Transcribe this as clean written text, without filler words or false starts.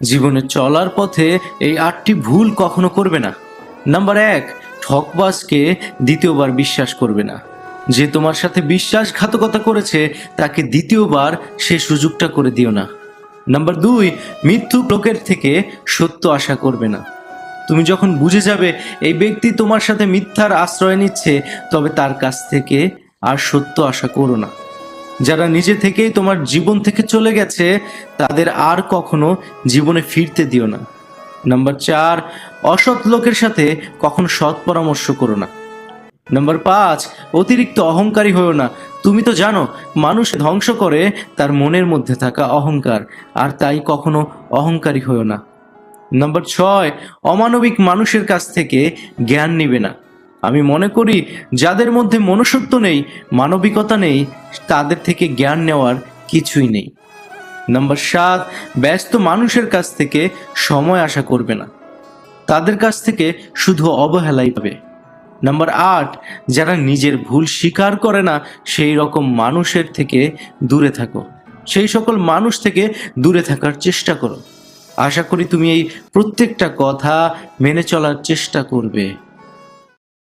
জীবনে চলার পথে এই 8টি ভুল কখনো করবে না। নাম্বার 1, ঠকবাজকে দ্বিতীয়বার বিশ্বাস করবে না। যে তোমার সাথে বিশ্বাসঘাতকতা করেছে তাকে দ্বিতীয়বার সে সুযোগটা করে দিও না। নাম্বার 2, মিথ্যুক লোকের থেকে সত্য আশা করবে না। তুমি যখন বুঝে যাবে এই ব্যক্তি তোমার সাথে মিথ্যার আশ্রয় নিচ্ছে, তবে তার কাছ থেকে আর সত্য আশা করো না। যারা নিজে থেকেই তোমার জীবন থেকে চলে গেছে তাদের আর কখনো জীবনে ফিরতে দিও না। নাম্বার 4, অসৎ লোকের সাথে কখনো সৎ পরামর্শ করো না। নাম্বার 5, অতিরিক্ত অহংকারী হয়েও না। তুমি তো জানো মানুষ ধ্বংস করে তার মনের মধ্যে থাকা অহংকার, আর তাই কখনো অহংকারী হয়েও না। নাম্বার 6, অমানবিক মানুষের কাছ থেকে জ্ঞান নিবে না। আমি মনে করি যাদের মধ্যে মনুষ্যত্ব নেই, মানবিকতা নেই, তাদের থেকে জ্ঞান নেওয়ার কিছুই নেই। নাম্বার 7, ব্যস্ত মানুষের কাছ থেকে সময় আশা করবে না। তাদের কাছ থেকে শুধু অবহেলাই পাবে। নাম্বার 8, যারা নিজের ভুল স্বীকার করে না সেই রকম মানুষের থেকে দূরে থাকো। সেই সকল মানুষ থেকে দূরে থাকার চেষ্টা করো। আশা করি তুমি এই প্রত্যেকটা কথা মেনে চলার চেষ্টা করবে।